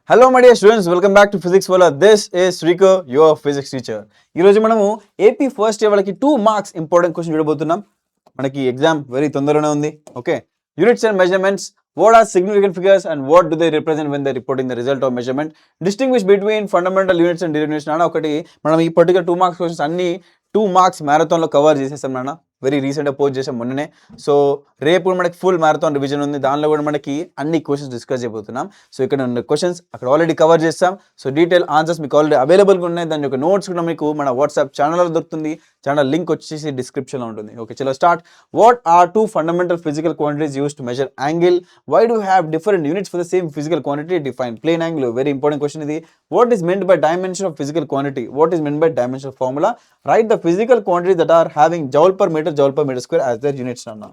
Hello, my dear students. Welcome back to Physics Wala. This is Rico, your physics teacher. ఈ రోజు మనము AP first year వాళ్ళకి 2 marks important question చూడబోతున్నాం. మనకి exam very తొందరగానే ఉంది. Okay, units and measurements. What are significant figures and what do they represent when they're reporting the result of measurement? Distinguish between fundamental units and derivation. నాన్న ఒకటి మనం ఈ particular 2 marks questions అన్ని 2 marks మ్యారథాన్లో cover చేసేసాం నాన్న. Very రీసెంట్గా post చేసాం మొన్ననే. సో రేపు మనకి ఫుల్ మ్యారథాన్ రివిజన్ ఉంది. దానిలో కూడా మనకి అన్ని క్వశ్చన్స్ డిస్కస్ చేయబోతున్నాం. సో ఇక్కడ ఉన్న క్వశ్చన్స్ అక్కడ ఆల్రెడీ కవర్ చేస్తాం. సో డీటెయిల్ ఆన్సర్స్ మీకు ఆల్రెడీ అవైలబుల్గా ఉన్నాయి. దాని యొక్క నోట్స్ కూడా మీకు మన వాట్సాప్ ఛానల్లో దొరుకుతుంది. ఛానల్ లింక్ వచ్చేసి డిస్క్రిప్షన్లో ఉంటుంది. ఓకే, చలో start. What are 2 fundamental physical quantities used to measure angle? Why do you have different units for the same physical quantity? Define plane angle. Very important question ఇది. What is meant by dimension of physical quantity? What is meant by dimension formula? Write the physical quantities that are having joule per meter square as their units అన్న.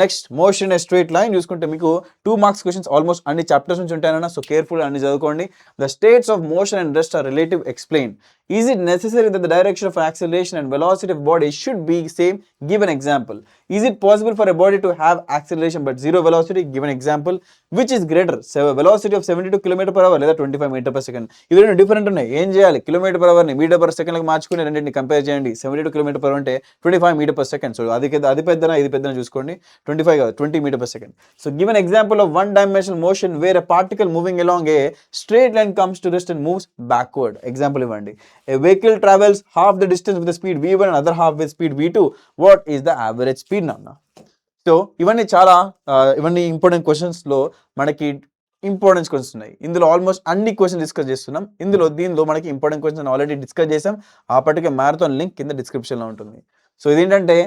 Next motion a straight line చూసుకుంటే మీకు 2 marks questions almost అన్ని chapters నుంచి ఉంటాయన్న. So careful అన్ని చదువుకోండి. The states of motion and rest are relative explain. Is it necessary that the direction of acceleration and velocity of body should be same? Give an example. Is it possible for a body to have acceleration but zero velocity? Give an example. Which is greater, velocity of 72 km/h లేదా 25 m/s? ఇవి రెండు different ఉన్నాయి. ఏం చేయాలి? km/h m/s మార్చుకుని రెండింటిని compare చేయండి. 72 km/h అంటే 25 m/s. సో అది పెద్దనా ఇది పెద్దనా చూసుకోండి. 25 కాదు, 20 m/s. So give an example of one-dimensional motion where a particle moving along a straight line comes to rest and moves backward. Example ఇవ్వండి. A vehicle travels half the distance with the speed v1 and other half with speed v2. What is the average speed? నాన్న. So ఇవన్నీ చాలా ఇవన్నీ important క్వశ్చన్స్లో మనకి importance questions ఉన్నాయి. ఇందులో almost అన్ని question discuss చేస్తున్నాం. దీనిలో మనకి ఇంపార్టెంట్ క్వశ్చన్ ఆల్రెడీ డిస్కస్ చేసాం. ఆ పర్టికులర్ మ్యారథాన్ లింక్ కింద డిస్క్రిప్షన్లో ఉంటుంది. సో ఇదేంటంటే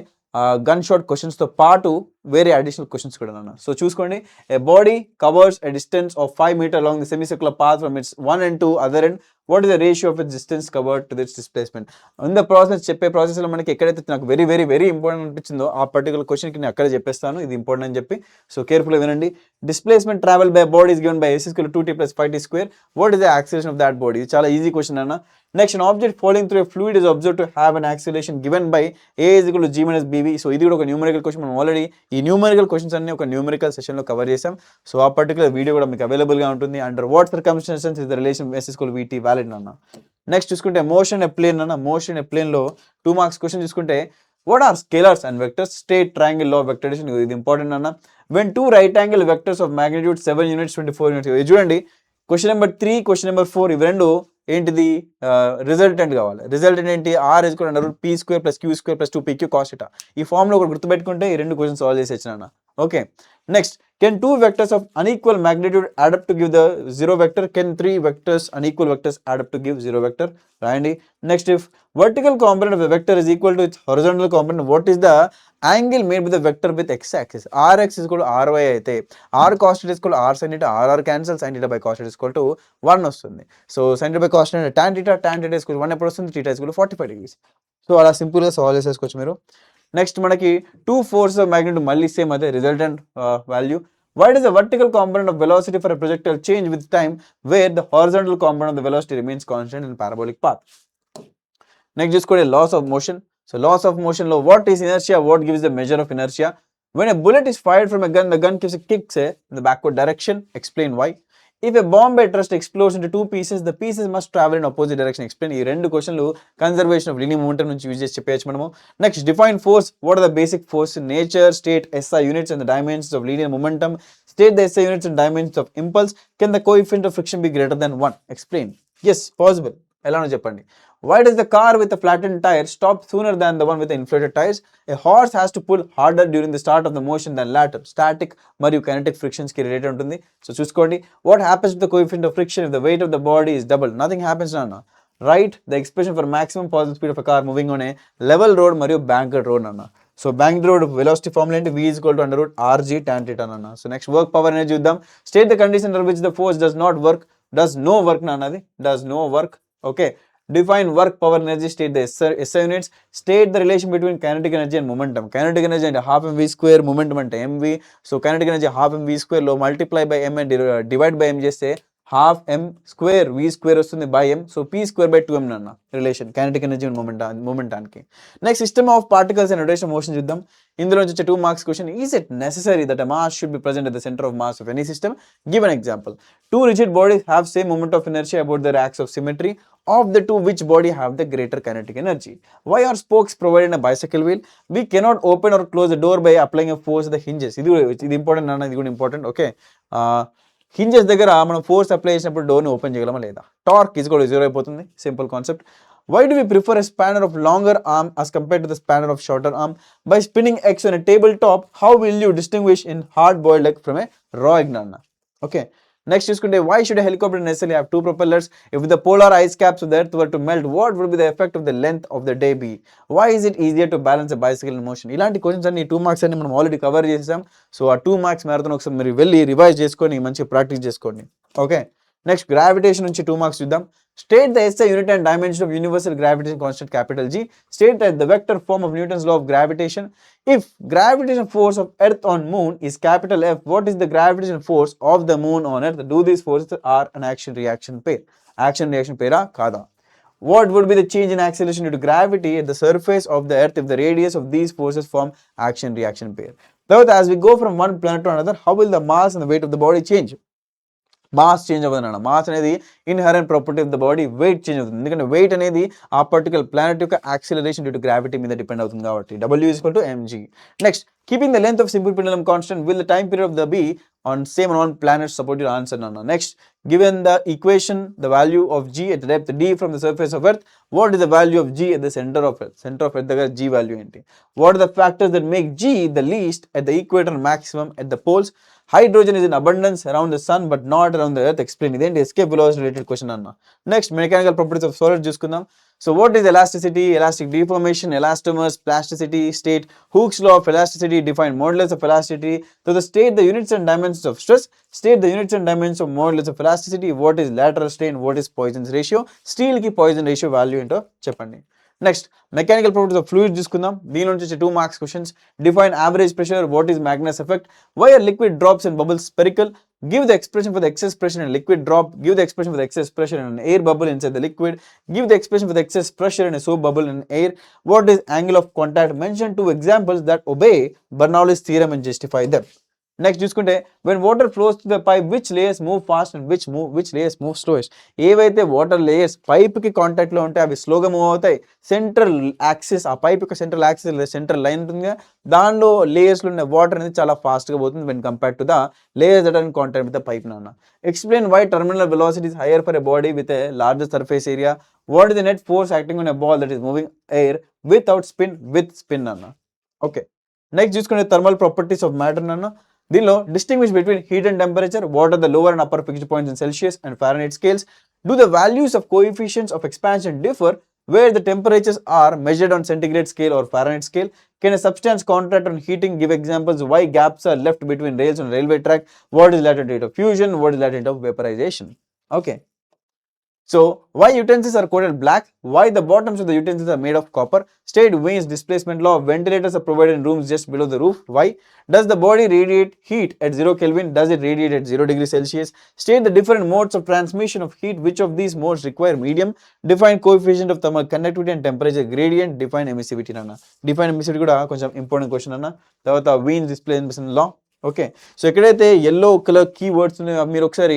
గన్ షాట్ క్వశ్చన్స్తో పాటు వేరే అడిషనల్ క్వశ్చన్స్ కూడా అన్న. సో చూసుకోండి. A body covers a distance of 5 meter along the semicircular path from its one end to other end. What is the ratio of its distance covered to its displacement? In the process చెప్పే ప్రాసెస్లో మనకి ఎక్కడైతే నాకు very very very important అనిపించిందో ఆ particular క్వశ్చన్కి నేను అక్కడే చెప్పేస్తాను ఇది ఇంపార్టెంట్ అని చెప్పి. సో కేర్ఫుల్గా వినండి. Displacement travel by body is given by s = 2t + 5t². What is the acceleration of that body? ఇది చాలా ఈజీ క్వశ్చన్ అన్న. Next, an object falling through a fluid is observed to have an acceleration given by a = g - bv. So ఇది కూడా ఒక numerical question. మనం already ఈ numerical questions అన్ని ఒక న్యూమరికల్ సెషన్లో కవర్ చేసాం. సో ఆ పర్టికులర్ వీడియో కూడా మీకు అవైలబుల్గా ఉంటుంది. Under what circumstances is the relation s = vt valid అన్న. నెక్స్ట్ చూసుకుంటే మోషన్ ఎ ప్లేన్ అన్న. మోషన్ ఎ ప్లేన్లో 2 మార్క్స్ క్వశ్చన్ చూసుకుంటే what are scalars and vectors? Straight triangle law of vectorization. ఇది ఇంపార్టెంట్ అన్న. When 2 right angle vectors of magnitude 7 units 24 units. ఇది చూడండి. Question number 3, question number 4 ఇవి రెండు ఏంటిది? రిజల్టెంట్ కావాలి. రిజల్టెంట్ ఏంటి? r = p² + q² + 2pq cos θ. ఈ ఫార్ములా ఒకటి గుర్తుపెట్టుకుంటే ఈ రెండు క్వశ్చన్స్ సాల్వ్ చేసి వచ్చినా. Okay, next, can 2 vectors of unequal magnitude add up to give the 0 vector? Can 3 vectors unequal vectors add up to give 0 vector? రాయండి. Next, if vertical component of a vector is equal to its horizontal component, what is the angle made by the vector with x-axis? rx = ry అయితే r cos θ = r sin θ, r cancel sin θ by cos θ = 1 వస్తుంది. So sin θ by cos θ tan θ = 1 ఎప్పుడు వస్తుంది? θ = 45 degrees. So అలా సింపుల్గా solve చేసేసుకోవచ్చు మీరు. Next మనకి 2 forces of magnitude మళ్ళీ సేమ్ అదే resultant value. Why does the vertical component of velocity for a projectile change with time where the horizontal component of the velocity remains constant in parabolic path? Next, just go to laws of motion. So laws of motion law, what is inertia? What gives the measure of inertia? When a bullet is fired from a gun, the gun gives a kick, say, in the backward direction. Explain why. If a bomb at rest explodes into 2 pieces, the pieces must travel in opposite direction. Explain. ఈ రెండు క్వశ్చన్లు conservation of linear momentum నుంచి use చేసి చెప్పేయచ్చు మనము. Next, define force. What are the basic force? Nature, state, SI units and the dimensions of linear momentum. State the SI units and dimensions of impulse. Can the coefficient of friction be greater than 1? Explain. Yes, possible. ఎలానో చెప్పండి. Why does the car with a flattened tire stop sooner than the one with the inflated tires? A horse has to pull harder during the start of the motion than latter. Static మరియు kinetic frictions కి related ఉంటుంది. So చూసుకోండి. What happens to the coefficient of friction if the weight of the body is doubled? Nothing happens నాన్న. Write the expression for maximum positive speed of a car moving on a level road మరియు banked road నాన్న. So banked road velocity formula ఏంటి? v = √rg tan θ నాన్న. So next, work power అనేది చూద్దాం. State the condition under which the force does no work నాన్నది. does no work. Okay. Define work power energy. State the SI units. State the relation between kinetic energy and momentum. Kinetic energy అంటే ½ mv², momentum అంటే mv. So kinetic energy ½ mv² లో multiply by m and divide by m చేస్తే half m square v square వస్తుంది by m. So p square by 2m అన్న relation kinetic energy మూమెంటానికి. Next system of particles and rotation motion చూద్దాం. ఇందులో వచ్చే 2 marks క్వశ్చన్. Is it necessary that a mass should be present at the center of mass of any system? Give an example. Two rigid bodies have same moment of inertia about their axis of symmetry. Of the two, which body have the greater kinetic energy? Why are spokes provided in a bicycle wheel? We cannot open or close the door by applying a force at the hinges. ఇది important అన్న, ఇది కూడా important. Okay, hinges దగ్గర మనం force apply చేసినప్పుడు డోర్ని open చేయగలమా లేదా? Torque is కూడా 0 అయిపోతుంది. Simple concept. Why do we prefer a spanner of longer arm as compared to the spanner of shorter arm? By spinning X on a tabletop, how will you distinguish in hard-boiled egg from a raw egg? Okay. Next చూసుకుంటే, why should a helicopter necessarily have 2 propellers? If the polar ice caps of the earth were to melt, what would be the effect of the length of the day be? Why is it easier to balance a bicycle in motion? ఇలాంటి questions అన్ని 2 marks అన్ని మనం already cover చేసాం. So ఆ 2 marks marathon ఒకసారి మీరు వెళ్ళి revise చేసుకొని మంచిగా ప్రాక్టీస్ చేసుకోండి. ఓకే, నెక్స్ట్ గ్రావిటేషన్ నుంచి 2 మార్క్స్ చూద్దాం. State the SI unit and dimension of universal gravitation constant capital G. State that the vector form of Newton's law of gravitation. If gravitational force of Earth on Moon is capital F, what is the gravitational force of the Moon on Earth? Do these forces are an action-reaction pair? Action-reaction pair kada? What would be the change in acceleration due to gravity at the surface of the Earth if the radius of these forces form action-reaction pair? Third, as we go from one planet to another, how will the mass and the weight of the body change? Mass change అవ్వదు అన్న. Mass అనేది inherent property of the body, wait change అవుతుంది. ఎందుకంటే wait అనేది ఆ particular planet యొక్క acceleration due to gravity మీద depend అవుతుంది కాబట్టి W=mg. Next, keeping the length of simple pendulum constant, will the time period of the be on same on one planet? Support your answer nana. Next, given the equation, the value of g at the depth d from the surface of Earth, what is the value of g at the center of Earth? Center of Earth దగ్గర g value ఏంటి? What are the factors that make g the least at the equator, maximum at the poles? Hydrogen is in abundance around the sun but not around the Earth. Explain. ఇదేంటి escape velocity related question అన్న. Next, mechanical properties of solid చూసుకుందాం. So what is elasticity, elastic deformation, elastomers, plasticity, state Hooke's law of elasticity, define modulus of elasticity. So the state the units and dimensions of stress, state the units and dimensions of modulus of elasticity, what is lateral strain, what is Poisson's ratio, steel ki Poisson ratio value ఏంటో చెప్పండి. Next, mechanical properties of fluid చూసుకుందాం. దీని నుంచి 2 marks questions. Define average pressure, what is Magnus effect, why are liquid drops and bubbles spherical, give the expression for the excess pressure in liquid drop, give the expression for the excess pressure in air bubble inside the liquid, give the expression for the excess pressure in soap bubble in air, what is angle of contact, mention 2 examples that obey Bernoulli's theorem and justify them. Next చూసుకుంటే, when water flows through the pipe, which layers move fast and which layers move slowest? ఏవైతే water layers pipe కి contact లో ఉంటే అవి స్లోగా move అవుతాయి. Central axis, ఆ pipe యొక్క సెంట్రల్ యాక్సిస్ లేదా సెంట్రల్ లైన్ ఉంటుంది, దానిలో లేయర్స్ లో ఉన్న వాటర్ అనేది చాలా ఫాస్ట్ గా పోతుంది when compared to the layers that are in contact with the pipe. నాన్న, explain why terminal velocity is higher for a body with a larger surface area. What is the net force acting on a ball that is moving air without spin, with spin? నాన్న. Okay, next చూసుకుంటే thermal properties of matter. నాన్న, దీనిలో distinguish between heat and temperature. What are the lower and upper fixed points in Celsius and Fahrenheit scales? Do the values of coefficients of expansion differ where the temperatures are measured on centigrade scale or Fahrenheit scale? Can a substance contract on heating? Give examples. Why gaps are left between rails on railway track? What is latent rate of fusion? What is latent rate of vaporization? Okay. So, why utensils are coated black? Why the bottoms of the utensils are made of copper? State Wien's displacement law. Ventilators are provided in rooms just below the roof. Why? Does the body radiate heat at 0 Kelvin? Does it radiate at 0 degrees Celsius? State the different modes of transmission of heat. Which of these modes require medium? Define coefficient of thermal conductivity and temperature gradient. Define emissivity. Nana. Define emissivity kuda koncham important question anna. Tarvata Wien's displacement law. Okay, so ఎక్కడైతే yellow colour keywords మీరు ఒకసారి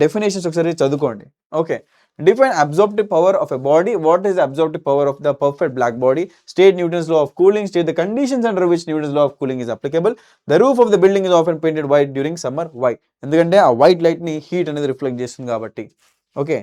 definitions ఒకసారి చదువుకోండి. Okay, define absorptive power of a body. What is absorptive power of the perfect black body? State Newton's law of cooling. State the conditions under which Newton's law of cooling is applicable. The roof of the building is often painted white during summer. Why? ఎందుకంటే ఆ white light ని heat అనేది reflect చేస్తుంది కాబట్టి. Okay,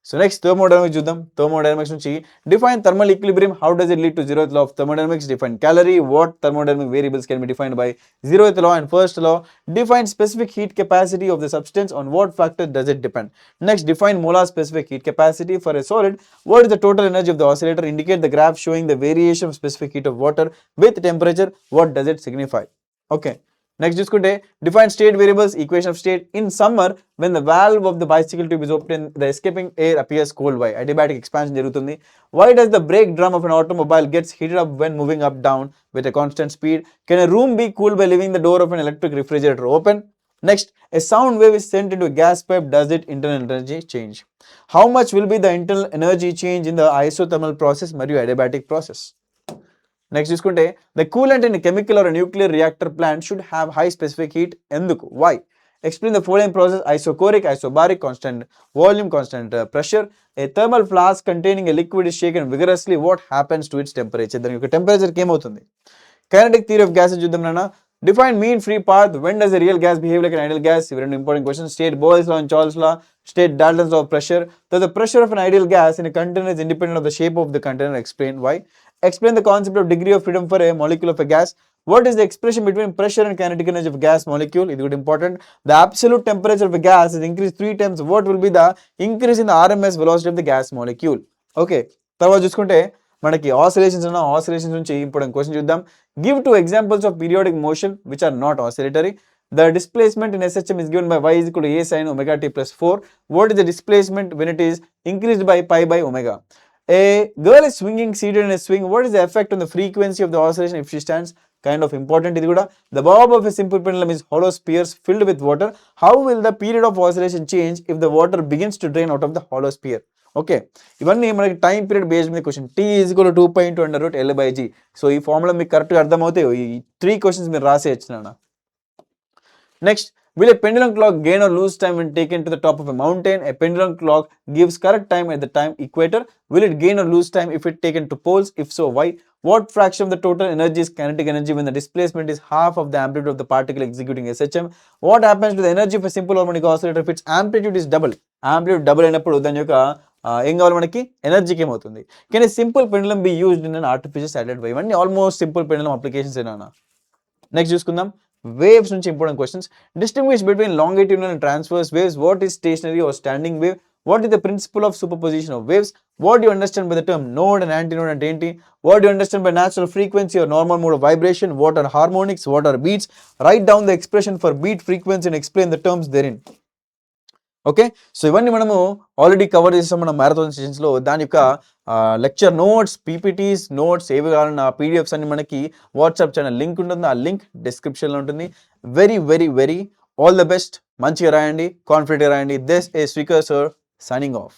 so next thermodynamics చూద్దాం. Thermodynamics నుంచి define thermal equilibrium. How does it lead to zeroth law of thermodynamics? Define calorie. What thermodynamic variables can be defined by zeroth law and first law? Define specific heat capacity of the substance. On what factor does it depend? Next, define molar specific heat capacity for a solid. What is the total energy of the oscillator? Indicate the graph showing the variation of specific heat of water with temperature. What does it signify? Okay, next చూసుకుంటే define state variables. Equation of state. In summer when the valve of the bicycle tube is open, the escaping air appears cold. Why? Adiabatic expansion జరుగుతుంది. Why does the brake drum of an automobile gets heated up when moving up down with a constant speed? Can a room be cooled by leaving the door of an electric refrigerator open? Next, a sound wave is sent into a gas pipe. Does it internal energy change? How much will be the internal energy change in the isothermal process మరియు adiabatic process? Next చూసుకుంటే the coolant in chemical or nuclear reactor plant should have high specific heat ఎందుకు why explain the following process isochoric isobaric constant volume constant pressure a thermal flask containing a liquid is shaken vigorously what happens to its temperature దాని యొక్క టెంపరేచర్కి ఏమవుతుంది kinetic theory of gases చూద్దాం నాన్న define mean free path when does a real gas behave like an ideal gas ఇవి రెండు important question state Boyle's law and Charles law state Dalton's law of pressure. So the pressure of an ideal gas in a container is independent of the shape of the container. Explain why. Explain the concept of degree of freedom for a molecule of a gas. What is the expression between pressure and kinetic energy of a gas molecule? It is important. The absolute temperature of a gas is increased 3 times. What will be the increase in the RMS velocity of the gas molecule? Okay. తర్వాత చూసుకుంటే మనకి oscillations నుంచి important question చూద్దాం give 2 examples of periodic motion which are not oscillatory. The displacement in SHM is given by y is equal to a sin omega t plus 4. What is the displacement when it is increased by pi by omega? A girl is swinging seated in a swing. What is the effect on the frequency of the oscillation if she stands? Kind of important. The bob of a simple pendulum is hollow spheres filled with water. How will the period of oscillation change if the water begins to drain out of the hollow sphere? Okay ఇవన్నీ మనకి time period based మీద question T is equal 2.2 √L/G. So ఈ formula మీకు కరెక్ట్గా అర్థమవుతాయి ఈ 3 questions మీరు రాసేయచ్చు నాన్న. Next, will a pendulum clock gain or lose time when taken to the top of a mountain? A pendulum clock gives correct time at the time equator. Will it gain or lose time if it taken to poles? If so, why? What fraction of the total energy is kinetic energy when the displacement is half of the amplitude of the particle executing SHM? What happens to the energy of a simple harmonic oscillator if its amplitude is double? Amplitude double అయినప్పుడు దాని యొక్క ఏం కావాలి మనకి ఎనర్జీకి ఏమవుతుంది can A simple pendulum be used in an artificial satellite wave ఇవన్నీ almost simple pendulum applications ఏనా నెక్స్ట్ చూసుకుందాం waves నుంచి important questions distinguish between longitudinal and transverse waves what is stationary or standing wave what is the principle of superposition of waves what do you understand by the term node and antinode and ante what do you understand by natural frequency or normal mode of vibration what are harmonics what are beats write down the expression for beat frequency and explain the terms therein okay so ఇవన్నీ మనము already cover చేసాం మన marathon సెషన్స్లో దాని యొక్క lecture notes PPTs notes ఏవి కావాలన్నా PDFs అన్ని మనకి వాట్సాప్ ఛానల్ లింక్ ఉంటుంది ఆ లింక్ డిస్క్రిప్షన్లో ఉంటుంది very very very all the best మంచిగా రాయండి కాన్ఫిడెంట్గా రాయండి this A speaker sir signing off